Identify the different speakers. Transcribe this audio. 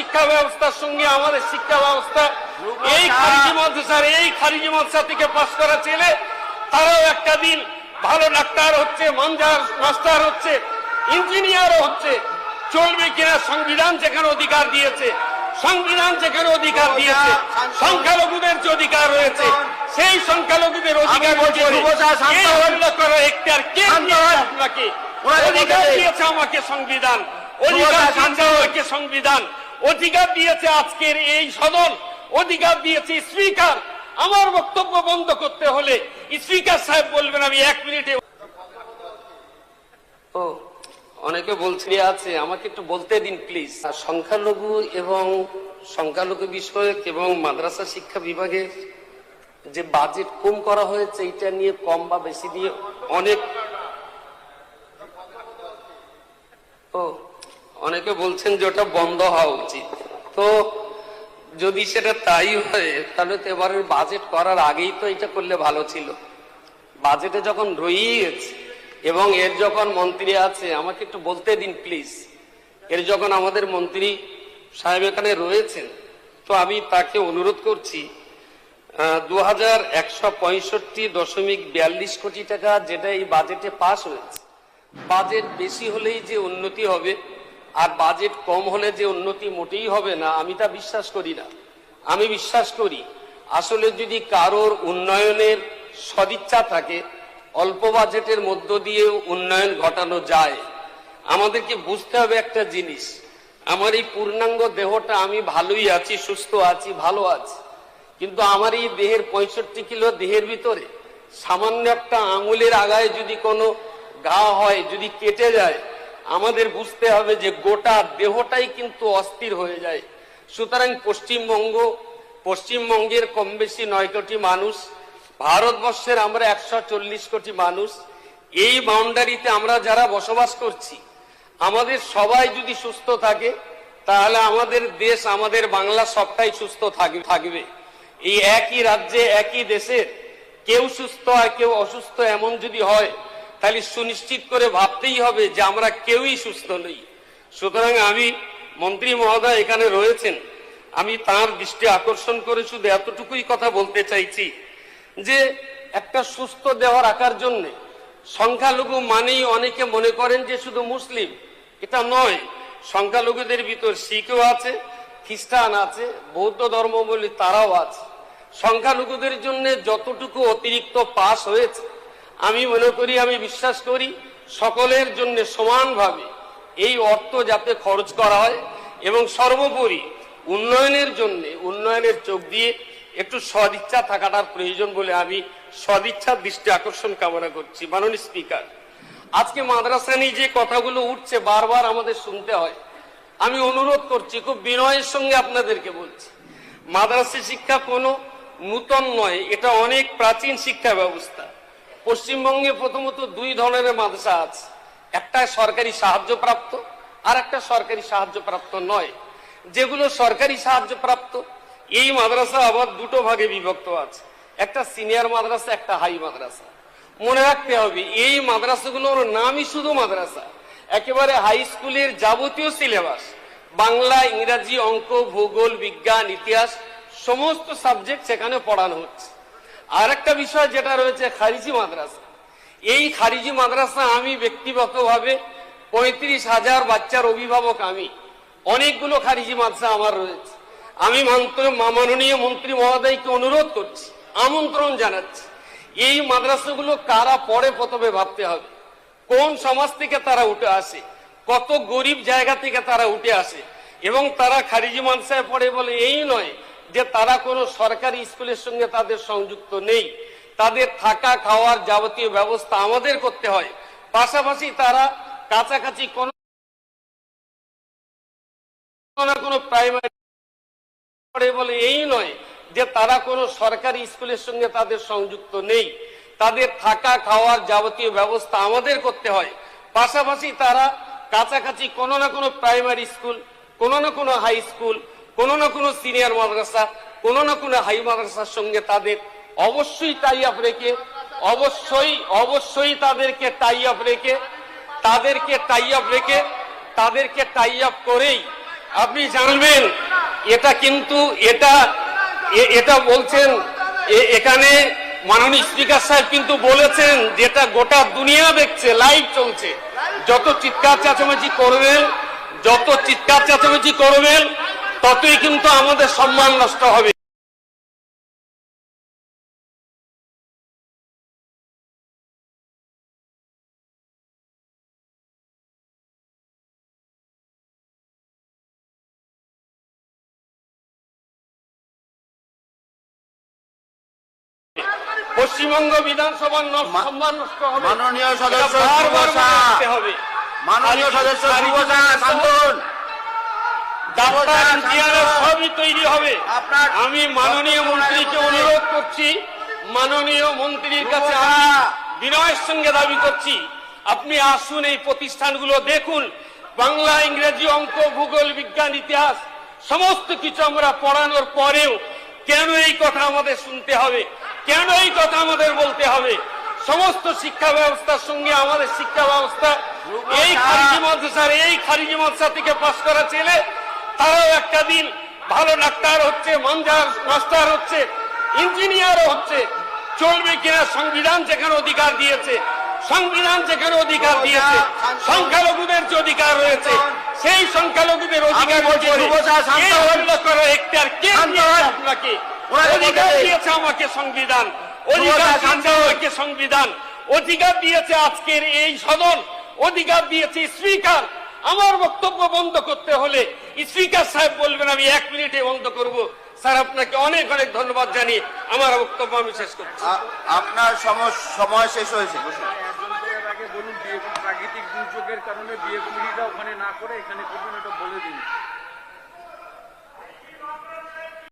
Speaker 1: শিক্ষা ব্যবস্থার সঙ্গে আমাদের শিক্ষা ব্যবস্থা এই খারিজি মাদ্রাসা থেকে পাশ করা ছেলে তারাও একটা দিন ভালো ডাক্তার হচ্ছে, মাস্টার হচ্ছে, ইঞ্জিনিয়ারও হচ্ছে। চলবে কিনা? সংবিধান যেখানে অধিকার দিয়েছে, সংখ্যালঘুদের যে অধিকার রয়েছে, সেই সংখ্যালঘুদের অধিকার করার এখতিয়ার কে দিয়েছে আপনাকে? অধিকার দিয়েছে আমাকে সংবিধান, অধিকার দিয়েছে আজকের এই সদন, অধিকার দিয়েছে স্পিকার। আমার বক্তব্য বন্ধ করতে হলে স্পিকার সাহেব বলবেন আমি 1 মিনিটে। ও অনেকে বলছে আছে, আমাকে একটু বলতে দিন প্লিজ। সংখ্যালঘু এবং সংখ্যালঘু বিষয়ক এবং মাদ্রাসা শিক্ষা বিভাগে যে বাজেট কম করা হয়েছে, এটা নিয়ে কম বা বেশি দিয়ে অনেকে বলছেন যে ওটা বন্ধ হওয়া উচিত। তো যদি সেটা তাই হয় তাহলে তো এবারের বাজেট করার আগেই তো এটা করলে ভালো ছিল। বাজেটে যখন রয়েই গেছে এবং এর যখন মন্ত্রী আছে, আমাকে একটু বলতে দিন প্লিজ। এর যখন আমাদের মন্ত্রী সাহেব এখানে রয়েছেন, তো আমি তাকে অনুরোধ করছি 2165.42 কোটি টাকা যেটা এই বাজেটে পাশ হয়েছে, বাজেট বেশি হলেই যে উন্নতি হবে আর বাজেট কম হলে যে উন্নতি মোটেই হবে না, আমি তা বিশ্বাস করি না। আমি বিশ্বাস করি আসলে যদি কারোর উন্নয়নের সদিচ্ছা থাকে, অল্প বাজেটের মধ্য দিয়েও উন্নয়ন ঘটানো যায়। আমাদেরকে বুঝতে হবে একটা জিনিস, আমার এই পূর্ণাঙ্গ দেহটা আমি ভালোই আছি, সুস্থ আছি, ভালো আছি, কিন্তু আমার এই দেহের 65 কিলো দেহের ভিতরে সামান্য একটা আঙুলের আগায় যদি কোনো ঘা হয়, যদি কেটে যায়, আমাদের বুঝতে হবে যে গোটা দেহটাই কিন্তু অস্থির হয়ে যায়। সুতরাং পশ্চিমবঙ্গের কম বেশি 9 কোটি মানুষ, ভারতবর্ষের আমরা 140 কোটি মানুষ, এই বাউন্ডারিতে আমরা যারা বসবাস করছি, আমাদের সবাই যদি সুস্থ থাকে তাহলে আমাদের দেশ, আমাদের বাংলা সবটাই সুস্থ থাকবে। এই একই রাজ্যে একই দেশের কেউ সুস্থ আর কেউ অসুস্থ এমন যদি হয়, তাহলে সুনিশ্চিত করে ভাবতেই হবে যে আমরা কেউই সুস্থ নই। সুতরাং আমি, মন্ত্রী মহোদয় এখানে রয়েছেন, আমি তার দৃষ্টি আকর্ষণ করে শুধু এতটুকুই কথা বলতে চাইছি যে একটা সুস্থ দেহ রাখার জন্য সংখ্যালঘু মানেই অনেকে মনে করেন যে শুধু মুসলিম, এটা নয়। সংখ্যালঘুদের ভিতর শিখও আছে, খ্রিস্টান আছে, বৌদ্ধ ধর্মাবলম্বী তারাও আছে। সংখ্যালঘুদের জন্য যতটুকু অতিরিক্ত পাস হয়েছে, আমি মনে করি, আমি বিশ্বাস করি সকলের জন্য সমানভাবে এই অর্থ যাতে খরচ করা হয় এবং সর্বোপরি উন্নয়নের জন্য, উন্নয়নের চোখ দিয়ে একটু সদিচ্ছা থাকাটার প্রয়োজন বলে আমি সদিচ্ছার দৃষ্টি আকর্ষণ কামনা করছি। মাননীয় স্পিকার, আজকে মাদ্রাসা নিয়ে যে কথাগুলো উঠছে বারবার আমাদের শুনতে হয়, আমি অনুরোধ করছি, খুব বিনয়ের সঙ্গে আপনাদেরকে বলছি, মাদ্রাসা শিক্ষা কোনো নূতন নয়, এটা অনেক প্রাচীন শিক্ষা ব্যবস্থা। পশ্চিমবঙ্গে প্রথমত 2 ধরনের মাদ্রাসা আছে, একটা সরকারি সাহায্যপ্রাপ্ত আর একটা সরকারি সাহায্যপ্রাপ্ত নয়। যেগুলো সরকারি সাহায্যপ্রাপ্ত, এই মাদ্রাসা আবার 2টো ভাগে বিভক্ত আছে, একটা সিনিয়র মাদ্রাসা, একটা হাই মাদ্রাসা। মনে রাখতে হবে এই মাদ্রাসাগুলোর নামই শুধু মাদ্রাসা, একেবারে হাই স্কুলের যাবতীয় সিলেবাস, বাংলা, ইংরাজি, অঙ্ক, ভূগোল, বিজ্ঞান, ইতিহাস, সমস্ত সাবজেক্ট সেখানে পড়ানো হচ্ছে। আর একটা বিষয় যেটা রয়েছে খারিজি মাদ্রাসা, এই খারিজি মাদ্রাসা আমি ব্যক্তিগতভাবে 35,000 বাচ্চার অভিভাবক, আমি অনেকগুলো খারিজি মাদ্রাসা আমার রয়েছে। আমি মাননীয় মন্ত্রী মহোদয়কে অনুরোধ করছি, আমন্ত্রণ জানাচ্ছি, এই মাদ্রাসাগুলো কারা পড়ে প্রথমে ভাবতে হবে। কোন সমাজ থেকে তারা উঠে আসে, কত গরিব জায়গা থেকে তারা উঠে আসে, এবং তারা খারিজি মাদ্রাসায় পড়ে বলে এই নয় যে তারা কোনো সরকারি স্কুলের সঙ্গে তাদের সংযুক্ত নেই। তাদের থাকা খাওয়ার যাবতীয় ব্যবস্থা আমাদের করতে হয়, পাশাপাশি তারা কাছাকাছি কোনো না কোনো প্রাইমারি পড়ে বলে এই নয় যে তারা কোনো সরকারি স্কুলের সঙ্গে তাদের সংযুক্ত নেই। তাদের থাকা খাওয়ার যাবতীয় ব্যবস্থা আমাদের করতে হয়, পাশাপাশি তারা কাছাকাছি কোনো না কোনো প্রাইমারি স্কুল, কোনো না কোনো হাই স্কুল, কোনো না কোনো সিনিয়র মাদ্রাসা, কোনো না কোনো হাই মাদ্রাসার সঙ্গে তাদের অবশ্যই টাই আপ রেখে, অবশ্যই তাদেরকে টাই আপ করেই আপনি জানবেন এটা কিন্তু এটা বলছেন এখানে মাননীয় স্পিকার সাহেব কিন্তু বলেছেন যেটা গোটা দুনিয়া দেখছে, লাইভ চলছে। যত চিৎকার চেঁচামেচি করবেন ততই কিন্তু আমাদের সম্মান নষ্ট হবে। পশ্চিমবঙ্গ বিধানসভার সম্মান নষ্ট হবে।
Speaker 2: মাননীয় সদস্য
Speaker 1: হবে
Speaker 2: মাননীয় সদস্য
Speaker 1: সবই তৈরি হবে। আমি মাননীয় মন্ত্রীকে অনুরোধ করছি, মাননীয় মন্ত্রীর কাছে আমি বিনয়ের সঙ্গে দাবি করছি, আপনি আসুন এই প্রতিষ্ঠানগুলো দেখুন। বাংলা, ইংরেজি, অঙ্ক, ভূগোল, বিজ্ঞান, ইতিহাস সমস্ত কিছু আমরা পড়ানোর পরেও কেন এই কথা আমাদের শুনতে হবে, কেন এই কথা আমাদের বলতে হবে? সমস্ত শিক্ষা ব্যবস্থার সঙ্গে আমাদের শিক্ষা ব্যবস্থা এই খারিজি মাদ্রাসা থেকে পাশ করা ছেলে তারাও একটা দিন ভালো ডাক্তার হচ্ছে, মাস্টার হচ্ছে, ইঞ্জিনিয়ারও হচ্ছে। চলবে কিনা? সংবিধান যেখানে অধিকার দিয়েছে, সংখ্যালঘুদের যে অধিকার রয়েছে, সেই সংখ্যালঘুদের অধিকার আপনাকে অধিকার দিয়েছে আমাকে সংবিধান, অধিকার দিয়েছে আজকের এই সদন, অধিকার দিয়েছে স্পিকার। আমার বক্তব্য বন্ধ করতে হলে স্পিকার সাহেব বলবেন আমি 1 মিনিটে বন্ধ করব। স্যার, আপনাকে অনেক অনেক ধন্যবাদ জানিয়ে আমার বক্তব্য আমি শেষ করছি।
Speaker 2: আপনার সময় শেষ হয়েছে।
Speaker 3: বলুন, প্রাকৃতিক দুর্যোগের কারণে বিয়ে কমিটিটা ওখানে না করে এখানে করবেন, এটা বলে দিন।